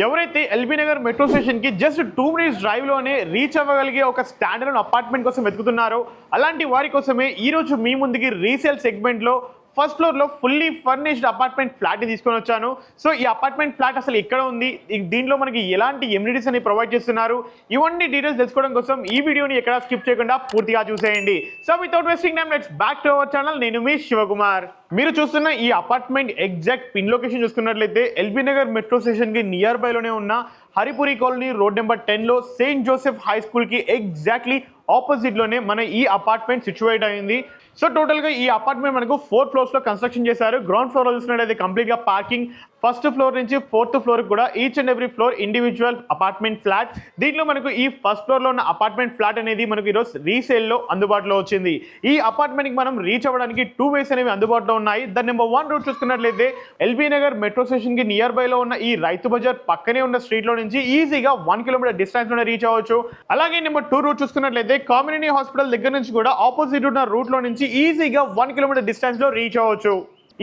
ఎవరైతే LB Nagar metro స్టేషన్కి just 2 minutes డ్రైవ్లోనే reach అవ్వగలిగే ఒక స్టాండర్డ్ అపార్ట్మెంట్ కోసం వెతుకుతున్నారో అలాంటి వారి కోసమే ఈరోజు మీ ముందుకి రీసేల్ సెగ్మెంట్లో ఫస్ట్ ఫ్లోర్లో ఫుల్లీ ఫర్నిష్డ్ అపార్ట్మెంట్ ఫ్లాట్ని తీసుకొని వచ్చాను. సో ఈ అపార్ట్మెంట్ ఫ్లాట్ అసలు ఎక్కడ ఉంది, దీంట్లో మనకి ఎలాంటి ఎమ్యూనిటీస్ అని ప్రొవైడ్ చేస్తున్నారు, ఇవన్నీ డీటెయిల్స్ తెలుసుకోవడం కోసం ఈ వీడియోని ఎక్కడ స్కిప్ చేయకుండా పూర్తిగా చూసేయండి. So without wasting time let's back to our channel. నేను మీ శివకుమార్. మీరు చూస్తున్న ఈ అపార్ట్మెంట్ ఎగ్జాక్ట్ పిన్ లొకేషన్ చూసుకున్నట్లయితే ఎల్బీ నగర్ మెట్రో స్టేషన్కి నియర్ బైలోనే ఉన్న హరిపురి కాలనీ రోడ్ నెంబర్ 10లో సెయింట్ జోసెఫ్ హై స్కూల్కి ఎగ్జాక్ట్లీ ఆపోజిట్లోనే మన ఈ అపార్ట్మెంట్ సిచ్యువేట్ అయింది. సో టోటల్గా ఈ అపార్ట్మెంట్ మనకు 4 ఫ్లోర్స్లో కన్స్ట్రక్షన్ చేశారు. గ్రౌండ్ ఫ్లోర్లో చూసినట్లయితే కంప్లీట్గా పార్కింగ్, ఫస్ట్ ఫ్లోర్ నుంచి 4th ఫ్లోర్ కూడా each and every floor individual apartment flat. దీంట్లో మనకు ఈ ఫస్ట్ ఫ్లోర్లో ఉన్న అపార్ట్మెంట్ ఫ్లాట్ అనేది మనకు ఈరోజు రీసేల్లో అందుబాటులో వచ్చింది. ఈ అపార్ట్మెంట్కి మనం రీచ్ అవ్వడానికి 2 వేస్ అనేవి అందుబాటులో ఉన్నాయి. దాని నెంబర్ 1 రూట్ చూసుకున్నట్లయితే ఎల్బీ నగర్ మెట్రో స్టేషన్కి నియర్ బైలో ఉన్న ఈ రైతు బజార్ పక్కనే ఉన్న స్ట్రీట్లో నుంచి ఈజీగా 1 కిలోమీటర్ డిస్టెన్స్లోనే రీచ్ అవ్వచ్చు. అలాగే నెంబర్ 2 రూట్ చూసుకున్నట్లయితే కమ్యూనిటీ హాస్పిటల్ దగ్గర నుంచి కూడా ఆపోజిట్ ఉన్న రూట్లో నుంచి ఈజీగా 1 కిలోమీటర్ డిస్టెన్స్లో రీచ్ అవ్వచ్చు.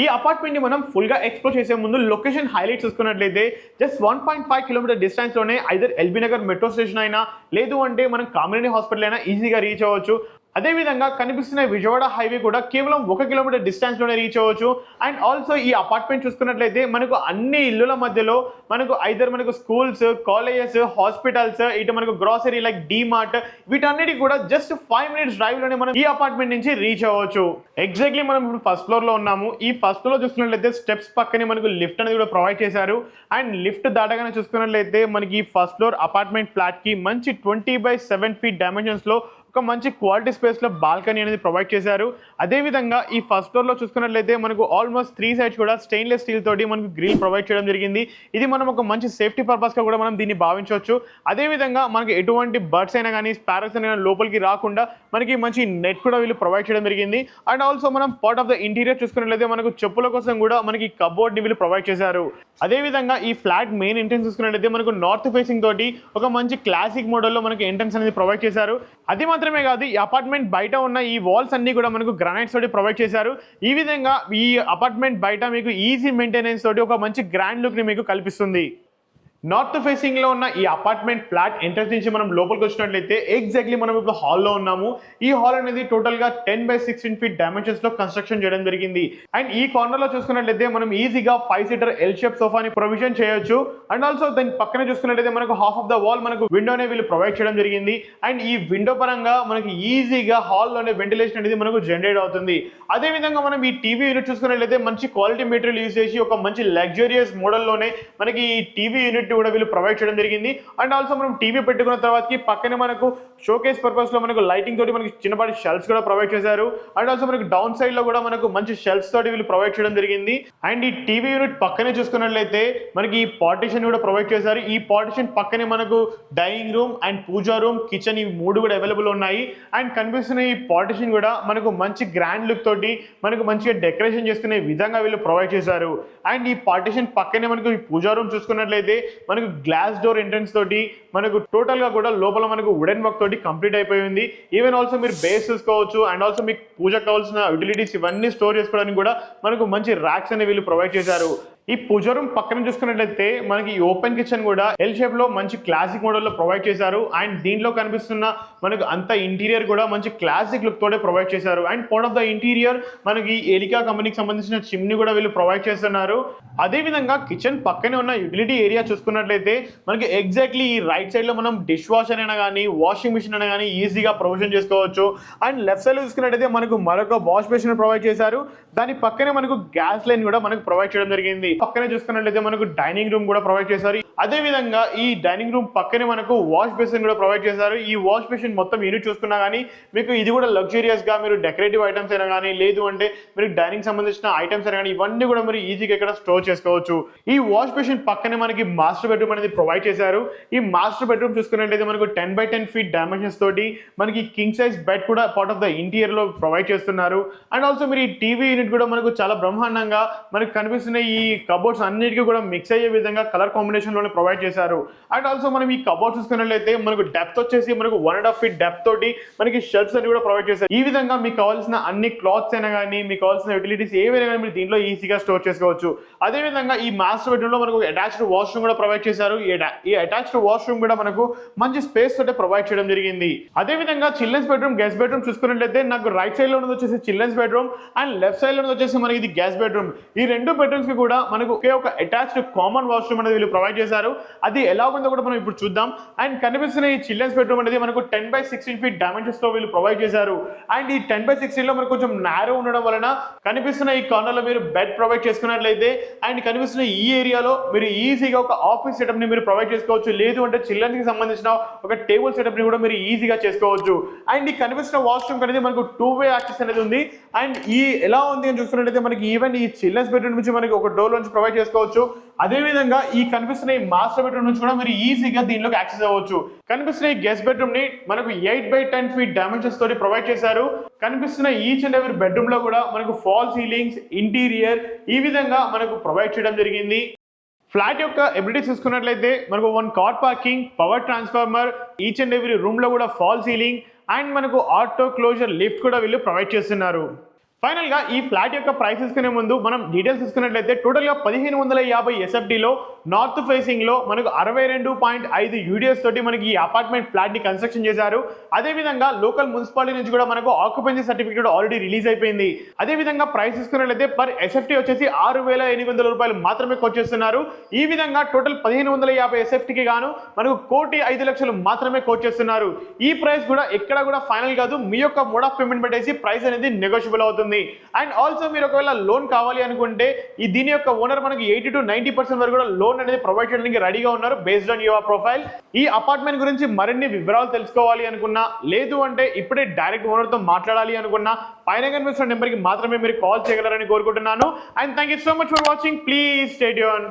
ఈ అపార్ట్మెంట్ ని మనం ఫుల్ గా ఎక్స్ప్లోర్ చేసే ముందు లొకేషన్ హైలైట్ చూసుకున్నట్లయితే జస్ట్ 1.5 కిలోమీటర్ డిస్టెన్స్ లోనే either LB Nagar metro station అయినా లేదు అంటే మనం కమ్యూనిటీ హాస్పిటల్ అయినా ఈజీగా రీచ్ అవ్వచ్చు. అదేవిధంగా కనిపిస్తున్న విజయవాడ హైవే కూడా కేవలం 1 కిలోమీటర్ డిస్టెన్స్ లోనే రీచ్ అవ్వచ్చు. అండ్ ఆల్సో ఈ అపార్ట్మెంట్ చూసుకున్నట్లయితే మనకు అన్ని ఇల్లుల మధ్యలో మనకు ఐదర్ మనకు స్కూల్స్, కాలేజెస్, హాస్పిటల్స్, ఇటు మనకు గ్రాసరీ లైక్ డీమార్ట్, వీటన్నిటి కూడా జస్ట్ 5 మినిట్స్ డ్రైవ్ లోనే మనం ఈ అపార్ట్మెంట్ నుంచి రీచ్ అవ్వచ్చు. ఎగ్జాక్ట్లీ మనం ఇప్పుడు ఫస్ట్ ఫ్లోర్ లో ఉన్నాము. ఈ ఫస్ట్ ఫ్లోర్ లో చూసుకున్నట్లయితే స్టెప్స్ పక్కనే మనకు లిఫ్ట్ అనేది కూడా ప్రొవైడ్ చేశారు. అండ్ లిఫ్ట్ దాటగానే చూసుకున్నట్లయితే మనకి ఫస్ట్ ఫ్లోర్ అపార్ట్మెంట్ ఫ్లాట్ కి మంచి 20x7 ఫీట్ డైమెన్షన్స్ లో ఒక మంచి క్వాలిటీ స్పేస్లో బాల్కనీ అనేది ప్రొవైడ్ చేశారు. అదేవిధంగా ఈ ఫస్ట్ ఫ్లోర్లో చూసుకున్నట్లయితే మనకు ఆల్మోస్ట్ 3 సైడ్స్ కూడా స్టెయిన్లెస్ స్టీల్ తోటి మనకు గ్రిల్ ప్రొవైడ్ చేయడం జరిగింది. ఇది మనం ఒక మంచి సేఫ్టీ పర్పస్గా కూడా మనం దీన్ని భావించవచ్చు. అదేవిధంగా మనకి ఎటువంటి బర్డ్స్ అయినా కానీ స్పారర్స్ అయినా లోపలికి రాకుండా మనకి మంచి నెట్ కూడా వీళ్ళు ప్రొవైడ్ చేయడం జరిగింది. అండ్ ఆల్సో మనం పార్ట్ ఆఫ్ ద ఇంటీరియర్ చూసుకున్నట్లయితే మనకు చెప్పుల కోసం కూడా మనకి కబోర్డ్ని వీళ్ళు ప్రొవైడ్ చేశారు. అదేవిధంగా ఈ ఫ్లాట్ మెయిన్ ఎంట్రన్స్ చూసుకున్నట్లయితే మనకు నార్త్ ఫేసింగ్ తోటి ఒక మంచి క్లాసిక్ మోడల్లో మనకి ఎంట్రన్స్ అనేది ప్రొవైడ్ చేశారు. అది మాత్రమే కాదు, ఈ అపార్ట్మెంట్ బయట ఉన్న ఈ వాల్స్ అన్ని కూడా మనకు గ్రానైట్స్ తోటి ప్రొవైడ్ చేశారు. ఈ విధంగా ఈ అపార్ట్మెంట్ బయట మీకు ఈజీ మెయింటెనెన్స్ తోటి ఒక మంచి గ్రాండ్ లుక్ ని మీకు కల్పిస్తుంది. నార్త్ ఫేసింగ్ లో ఉన్న ఈ అపార్ట్మెంట్ ఫ్లాట్ ఎంట్రన్స్ నుంచి మనం లోపలికి వచ్చినట్లయితే ఎగ్జాక్ట్లీ మనం ఇప్పుడు హాల్లో ఉన్నాము. ఈ హాల్ అనేది టోటల్ గా 10x16 ఫీట్ డైమెన్షన్స్ లో కన్స్ట్రక్షన్ చేయడం జరిగింది. అండ్ ఈ కార్నర్ లో చూసుకున్నట్లయితే మనం ఈజీగా 5 సీటర్ ఎల్ షేప్ సోఫాని ప్రొవిజన్ చేయొచ్చు. అండ్ ఆల్సో దాని పక్కనే చూసుకున్నట్లయితే మనకు హాఫ్ ఆఫ్ ద వాల్ మనకు విండోనే వీళ్ళు ప్రొవైడ్ చేయడం జరిగింది. అండ్ ఈ విండో పరంగా మనకి ఈజీగా హాల్లోనే వెంటిలేషన్ అనేది మనకు జనరేట్ అవుతుంది. అదేవిధంగా మనం ఈ టీవీ యూనిట్ చూసుకున్నట్లయితే మంచి క్వాలిటీ మెటీరియల్ యూజ్ చేసి ఒక మంచి లగ్జరియస్ మోడల్లోనే మనకి ఈ టీవీ యూనిట్ కూడా వీళ్ళు ప్రొవైడ్ చేయడం జరిగింది. అండ్ ఆల్సో మనం టీవీ పెట్టుకున్న తర్వాతకి పక్కనే మనకు షోకేస్ పర్పస్ లో మనకు లైటింగ్ తోటి మనకి చిన్నపాటి షెల్ఫ్స్ కూడా ప్రొవైడ్ చేశారు. అండ్ ఆల్సో మనకి డౌన్ సైడ్ లో కూడా మనకు మంచి షెల్ఫ్స్ తోటి వీళ్ళు ప్రొవైడ్ చేయడం జరిగింది. అండ్ ఈ టీవీ యూనిట్ పక్కనే చూసుకున్నట్లయితే మనకి ఈ పార్టిషన్ కూడా ప్రొవైడ్ చేశారు. ఈ పార్టిషన్ పక్కనే మనకు dining room and puja room, kitchen, ఈ 3 కూడా అవైలబుల్ ఉన్నాయి. అండ్ కనిపిస్తున్న ఈ పార్టిషన్ కూడా మనకు మంచి గ్రాండ్ లుక్ తోటి మనకు మంచిగా డెకరేషన్ చేసుకునే విధంగా వీళ్ళు ప్రొవైడ్ చేశారు. అండ్ ఈ పార్టిషన్ పక్కనే మనకు ఈ పూజా రూమ్ చూసుకున్నట్లయితే మనకు గ్లాస్ డోర్ ఎంట్రన్స్ తోటి మనకు టోటల్ గా కూడా లోపల మనకు వుడెన్ వర్క్ తోటి కంప్లీట్ అయిపోయింది. ఈవెన్ ఆల్సో మీరు బేస్ చూసుకోవచ్చు. అండ్ ఆల్సో మీకు పూజకు కావాల్సిన యూటిలిటీస్ ఇవన్నీ స్టోర్ చేసుకోవడానికి కూడా మనకు మంచి ర్యాక్స్ అనేవి వీళ్ళు ప్రొవైడ్ చేశారు. ఈ పూజ రూమ్ పక్కన చూసుకున్నట్లయితే మనకి ఓపెన్ కిచెన్ కూడా ఎల్ షేప్ లో మంచి క్లాసిక్ మోడల్ లో ప్రొవైడ్ చేశారు. అండ్ దీంట్లో కనిపిస్తున్న మనకు అంత ఇంటీరియర్ కూడా మంచి క్లాసిక్ లుక్ తోటే ప్రొవైడ్ చేశారు. And part of the interior మనకి ఎలికా కంపెనీకి సంబంధించిన చిమ్నీ కూడా వీళ్ళు ప్రొవైడ్ చేస్తున్నారు. అదేవిధంగా కిచెన్ పక్కనే ఉన్న యూటిలిటీ ఏరియా చూసుకున్నట్లయితే మనకి ఎగ్జాక్ట్లీ ఈ రైట్ సైడ్ లో మనం డిష్ వాషర్ అయినా కానీ వాషింగ్ మిషన్ అయినా కానీ ఈజీగా ప్రొవిజన్ చేసుకోవచ్చు. అండ్ లెఫ్ట్ సైడ్ లో చూసుకున్నట్లయితే మనకు మరొక వాష్ బేసిన్ ప్రొవైడ్ చేశారు. దాని పక్కనే మనకు గ్యాస్ లైన్ కూడా మనకు ప్రొవైడ్ చేయడం జరిగింది. పక్కనే చూసుకున్నట్లయితే మనకు డైనింగ్ రూమ్ కూడా ప్రొవైడ్ చేశారు. అదే విధంగా ఈ డైనింగ్ రూమ్ పక్కనే మనకు వాష్ బేసిన్ కూడా ప్రొవైడ్ చేశారు. ఈ వాష్ బేసిన్ మొత్తం యూనిట్ చూసుకున్నా కానీ మీకు ఇది కూడా లగ్జరియస్ గా మీరు డెకరేటివ్ ఐటమ్స్ అయినా కానీ లేదు అంటే మీరు డైనింగ్ సంబంధించిన ఐటమ్స్ అయినా కానీ ఇవన్నీ కూడా మీరు ఈజీగా ఇక్కడ స్టోర్ చేసుకోవచ్చు. ఈ వాష్ బేసిన్ పక్కనే మనకి మాస్టర్ బెడ్రూమ్ అనేది ప్రొవైడ్ చేశారు. ఈ మాస్టర్ బెడ్రూమ్ చూసుకున్నట్లయితే మనకు 10x10 ఫీట్ డైమెన్షన్స్ తోటి మనకి కింగ్ సైజ్ బెడ్ కూడా పార్ట్ ఆఫ్ ద ఇంటీరియర్ లో ప్రొవైడ్ చేస్తున్నారు. అండ్ ఆల్సో మీరు ఈ టీవీ యూనిట్ కూడా మనకు చాలా బ్రహ్మాండంగా మనకు కనిపిస్తున్న ఈ కబోర్డ్స్ అన్నిటికీ కూడా మిక్స్ అయ్యే విధంగా కలర్ కాంబినేషన్ లోనే ప్రొవైడ్ చేశారు. అండ్ ఆల్సో మనం ఈ కబోర్డ్స్ చూసుకున్నట్లయితే మనకు డెప్త్ వచ్చేసి మనకు 1.5 feet డెప్త్ తోటి మనకి షెల్ఫ్స్ అన్ని కూడా ప్రొవైడ్ చేశారు. ఈ విధంగా మీకు కావాల్సిన అన్ని క్లాత్స్ అయినా కానీ మీకు కావాల్సిన యూటిలిటీస్ ఏవైనా కానీ మీరు దీంట్లో ఈజీగా స్టోర్ చేసుకోవచ్చు. అదే విధంగా ఈ మాస్టర్ బెడ్రూమ్ లో మనకు అటాచ్డ్ వాష్రూమ్ కూడా ప్రొవైడ్ చేశారు. ఈ అటాచ్డ్ వాష్రూమ్ కూడా మనకు మంచి స్పేస్ తోటే ప్రొవైడ్ చేయడం జరిగింది. అదే విధంగా చిల్డ్రన్స్ బెడ్రూమ్ గెస్ట్ బెడ్రూమ్ చూసుకున్నట్లయితే నాకు రైట్ సైడ్ లో ఉన్నది వచ్చేసి children's bedroom and left side లో ఉన్నది వచ్చేసి మనకి ఇది గెస్ట్ బెడ్రూమ్. ఈ రెండు బెడ్రూమ్స్ కి కూడా మనకు ఒకే ఒక అటాచ్డ్ కామన్ వాష్రూమ్ అనేది వీళ్ళు ప్రొవైడ్ చేశారు. అది ఎలా ఉందో కూడా మనం ఇప్పుడు చూద్దాం. అండ్ కనిపిస్తున్న ఈ చిల్డ్రన్స్ బెడ్రూమ్ అనేది మనకు 10x16 feet డైమెన్షన్స్ తో వీళ్ళు ప్రొవైడ్ చేశారు. అండ్ ఈ 10x16 లో మనకు కొంచెం నారో ఉండడం వలన కనిపిస్తున్న ఈ కార్నర్ లో మీరు బెడ్ ప్రొవైడ్ చేసుకున్నట్లయితే అండ్ కనిపిస్తున్న ఈ ఏరియాలో మీరు ఈజీగా ఒక ఆఫీస్ సెటప్ ని మీరు ప్రొవైడ్ చేసుకోవచ్చు. లేదు అంటే చిల్డ్రన్స్ కి సంబంధించిన ఒక టేబుల్ సెటప్ ని కూడా మీరు ఈజీగా చేసుకోవచ్చు. అండ్ ఈ కనిపిస్తున్న వాష్రూమ్ అనేది మనకు 2-way యాక్సెస్ అనేది ఉంది. అండ్ ఈ ఎలా ఉంది అని చూసుకున్నట్లయితే మనకి ఈవెన్ ఈ చిల్డ్రన్స్ బెడ్రూమ్ నుంచి మనకి ఒక డోర్ నుంచి ప్రొవైడ్ చేసుకోవచ్చు. అదే విధంగా ఈ కనిపిస్తున్న ఈ మాస్టర్ బెడ్రూమ్ నుంచి కూడా మీరు ఈజీగా దీనిలోకి యాక్సెస్ అవ్వచ్చు. కనిపిస్తున్న ఈ గెస్ట్ బెడ్రూమ్ ని మనకు 8x10 feet డైమెన్షన్స్ తోటి ప్రొవైడ్ చేశారు. కనిపిస్తున్న ఈచ్ అండ్ ఎవరీ బెడ్రూమ్ లో కూడా మనకు ఫాల్ సీలింగ్స్, ఇంటీరియర్ ఈ విధంగా మనకు ప్రొవైడ్ చేయడం జరిగింది. ఫ్లాట్ యొక్క ఎబిలిటీ చూసుకున్నట్లయితే మనకు 1 car parking, power transformer, each and every room లో కూడా ఫాల్ సీలింగ్ అండ్ మనకు ఆటో క్లోజర్ లిఫ్ట్ కూడా వీళ్ళు ప్రొవైడ్ చేస్తున్నారు. ఫైనల్ గా ఈ ఫ్లాట్ యొక్క ప్రైస్ తీసుకునే ముందు మనం డీటెయిల్స్ తీసుకున్నట్లయితే టోటల్ గా 1550 SFT లో నార్త్ ఫేసింగ్ లో మనకు 62.5 UDS తోటి మనకి ఈ అపార్ట్మెంట్ ఫ్లాట్ ని కన్స్ట్రక్షన్ చేశారు. అదే విధంగా లోకల్ మున్సిపాలిటీ నుంచి కూడా మనకు ఆక్యుపెన్సీ సర్టిఫికేట్ ఆల్రెడీ రిలీజ్ అయిపోయింది. అదే విధంగా ప్రైస్ తీసుకున్నట్లయితే పర్ SFT వచ్చేసి 6,800 రూపాయలు మాత్రమే కోట్ చేస్తున్నారు. ఈ విధంగా టోటల్ 1550 SFT కి గాను మనకు 1,05,00,000 మాత్రమే కోట్ చేస్తున్నారు. ఈ ప్రైస్ కూడా ఎక్కడ కూడా ఫైనల్ కాదు. మీ యొక్క మోడ్ ఆఫ్ పేమెంట్ పెట్టేసి ప్రైస్ అనేది నెగోషియబుల్ అవుతుంది. అండ్ ఆల్సో మీరు ఒకవేళ లోన్ కావాలి అనుకుంటే ఈ దీని యొక్క ఓనర్ మనకి 80 to 90% వరకు కూడా లోన్ అనేది ప్రొవైడ్ చేయడానికి రెడీగా ఉన్నారు బేస్డ్ ఆన్ యువర్ ప్రొఫైల్. ఈ అపార్ట్మెంట్ గురించి మరిన్ని వివరాలు తెలుసుకోవాలి అనుకున్నా లేదు అంటే ఇప్పుడే డైరెక్ట్ ఓనర్ తో మాట్లాడాలి అనుకున్నా పైన కనిపిస్తున్న నెంబర్ కి మాత్రమే మీరు కాల్ చేయగలరని కోరుకుంటున్నాను. And thank you so much for watching. Please stay tuned.